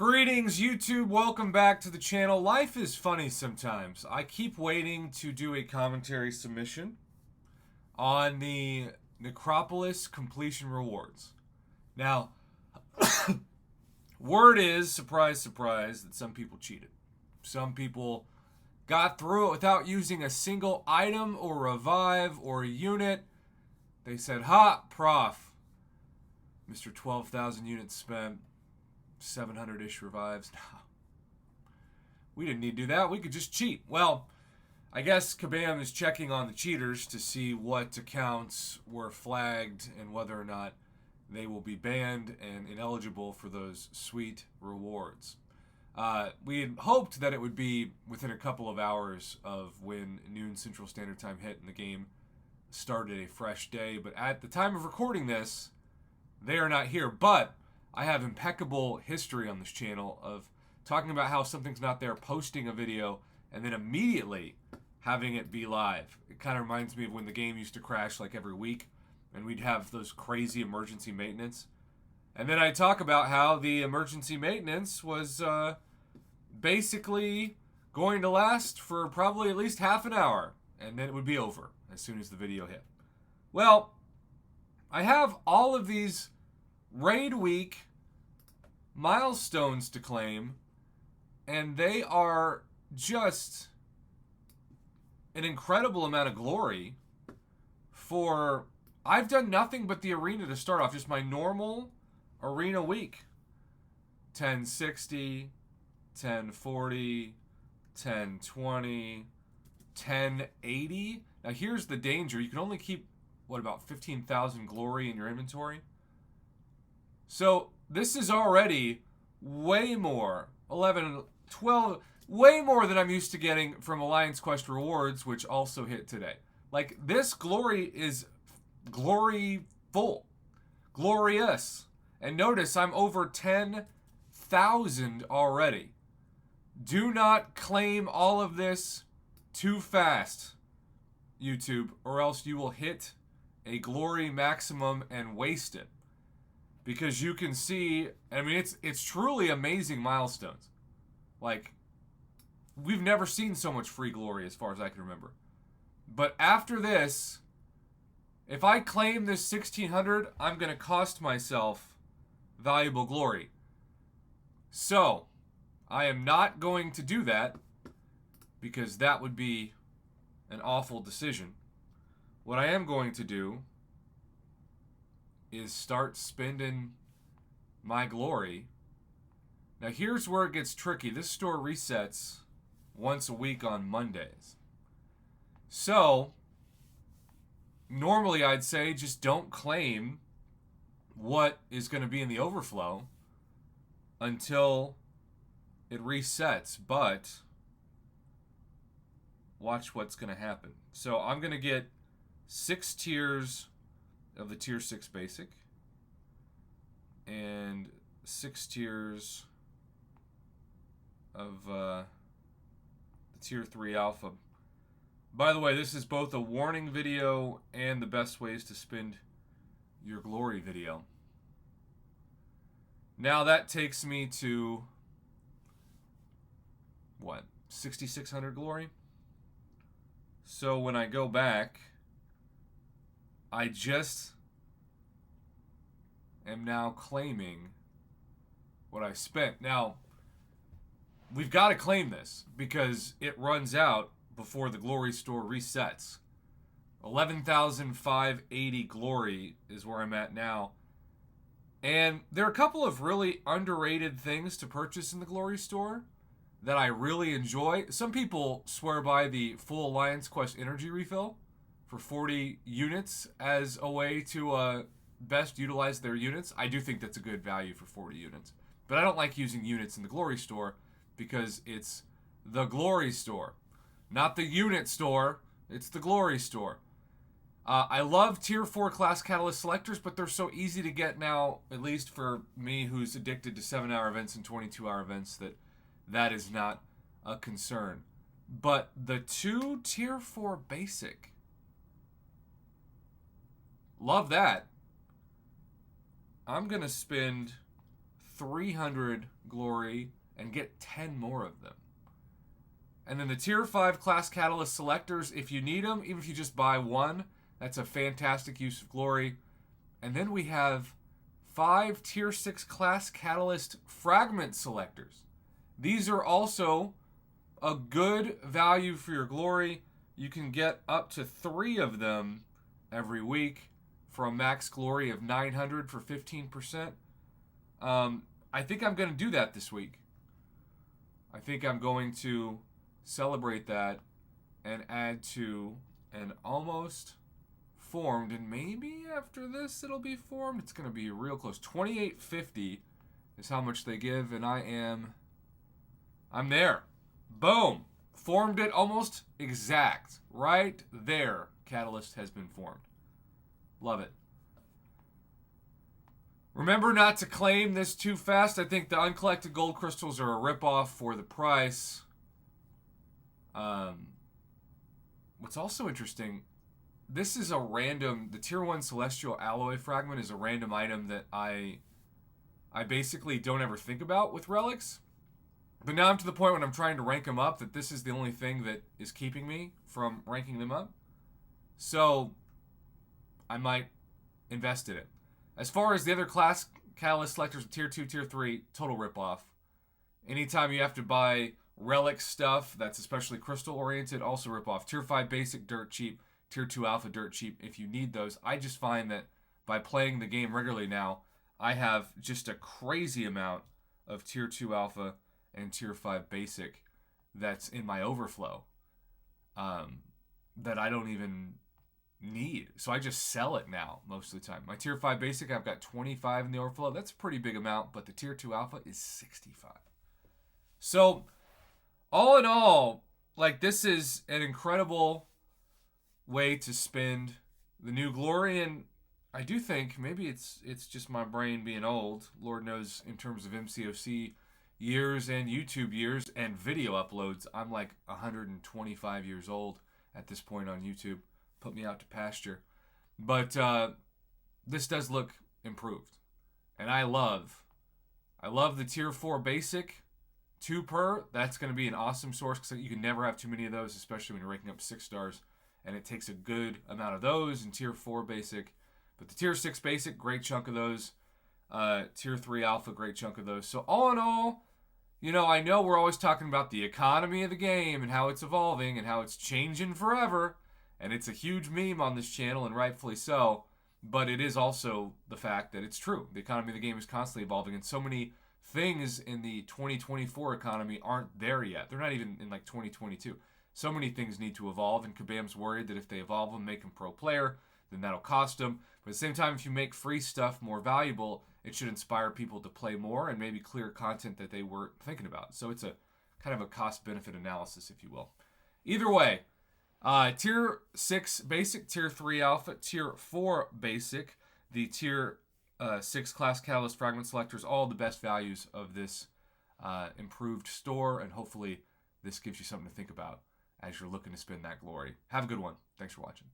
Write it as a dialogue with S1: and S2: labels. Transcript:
S1: Greetings, YouTube. Welcome back to the channel. Life is funny sometimes. I keep waiting to do a commentary submission on the Necropolis completion rewards. Now, word is, surprise, surprise, that some people cheated. Some people got through it without using a single item or revive or a unit. They said, ha, Prof, Mr. 12,000 units spent, 700-ish revives. No. We didn't need to do that. We could just cheat. Well, I guess Kabam is checking on the cheaters to see what accounts were flagged and whether or not they will be banned and ineligible for those sweet rewards. We had hoped that it would be within a couple of hours of when noon Central Standard Time hit and the game started a fresh day. But at the time of recording this, they are not here. But I have impeccable history on this channel of talking about how something's not there, posting a video, and then immediately having it be live. It kind of reminds me of when the game used to crash like every week, and we'd have those crazy emergency maintenance. And then I talk about how the emergency maintenance was basically going to last for probably at least half an hour, and then it would be over as soon as the video hit. Well, I have all of these Raid Week milestones to claim, and they are just an incredible amount of glory for... I've done nothing but the arena to start off, just my normal arena week. 1060, 1040, 1020, 1080. Now here's the danger. You can only keep, what, about 15,000 glory in your inventory? So this is already way more, 11, 12, way more than I'm used to getting from Alliance Quest rewards, which also hit today. Like, this glory is glory-full, glorious. And notice I'm over 10,000 already. Do not claim all of this too fast, YouTube, or else you will hit a glory maximum and waste it. Because you can see, I mean, it's truly amazing milestones. Like, we've never seen so much free glory as far as I can remember. But after this, if I claim this 1600, I'm going to cost myself valuable glory. So, I am not going to do that because that would be an awful decision. What I am going to do is start spending my glory. Now here's where it gets tricky. This store resets once a week on Mondays. So, normally I'd say just don't claim what is going to be in the overflow until it resets. But watch what's going to happen. So I'm going to get 6 tiers of the tier 6 basic and 6 tiers of the tier 3 alpha. By the way, this is both a warning video and the best ways to spend your glory video. Now that takes me to what, 6,600 glory? So when I go back, I just am now claiming what I spent. Now, we've got to claim this because it runs out before the glory store resets. 11,580 glory is where I'm at now. And there are a couple of really underrated things to purchase in the glory store that I really enjoy. Some people swear by the full Alliance Quest energy refill for 40 units as a way to best utilize their units. I do think that's a good value for 40 units. But I don't like using units in the glory store because it's the glory store. Not the unit store, it's the glory store. I love tier 4 class catalyst selectors, but they're so easy to get now, at least for me who's addicted to 7-hour events and 22-hour events, that is not a concern. But the 2 tier 4 basic, love that. I'm going to spend 300 glory and get 10 more of them. And then the tier 5 class catalyst selectors, if you need them, even if you just buy one, that's a fantastic use of glory. And then we have 5 tier 6 class catalyst fragment selectors. These are also a good value for your glory. You can get up to 3 of them every week for a max glory of 900 for 15%. I think I'm going to do that this week. I think I'm going to celebrate that and add to an almost formed, and maybe after this it'll be formed. It's going to be real close. 2850 is how much they give, and I'm there. Boom. Formed it almost exact. Right there. Catalyst has been formed. Love it. Remember not to claim this too fast. I think the uncollected gold crystals are a ripoff for the price. What's also interesting, this is a random, the tier 1 celestial alloy fragment is a random item that I basically don't ever think about with relics. But now I'm to the point when I'm trying to rank them up that this is the only thing that is keeping me from ranking them up. So I might invest in it. As far as the other class catalyst selectors, tier 2, tier 3, total ripoff. Anytime you have to buy relic stuff that's especially crystal oriented, also ripoff. Tier 5 basic, dirt cheap. Tier 2 alpha, dirt cheap if you need those. I just find that by playing the game regularly now, I have just a crazy amount of tier 2 alpha and tier 5 basic that's in my overflow that I don't even need. So I just sell it now most of the time. My tier 5 basic, I've got 25 in the overflow. That's a pretty big amount, but the tier 2 alpha is 65. So all in all, like, this is an incredible way to spend the new glory, and I do think maybe it's just my brain being old. Lord knows, in terms of MCOC years and YouTube years and video uploads, I'm like 125 years old at this point on YouTube. Put me out to pasture. But this does look improved. And I love the tier 4 basic 2 per. That's going to be an awesome source because you can never have too many of those, especially when you're ranking up 6 stars. And it takes a good amount of those in tier 4 basic. But the tier 6 basic, great chunk of those. Tier 3 alpha, great chunk of those. So all in all, you know, I know we're always talking about the economy of the game and how it's evolving and how it's changing forever. And it's a huge meme on this channel, and rightfully so. But it is also the fact that it's true. The economy of the game is constantly evolving, and so many things in the 2024 economy aren't there yet. They're not even in like 2022. So many things need to evolve, and Kabam's worried that if they evolve them, make them pro player, then that'll cost them. But at the same time, if you make free stuff more valuable, it should inspire people to play more and maybe clear content that they weren't thinking about. So it's a kind of a cost-benefit analysis, if you will. Either way, tier 6 basic, tier 3 alpha, tier 4 basic, the tier 6 class catalyst fragment selectors, all the best values of this improved store, and hopefully this gives you something to think about as you're looking to spend that glory. Have a good one. Thanks for watching.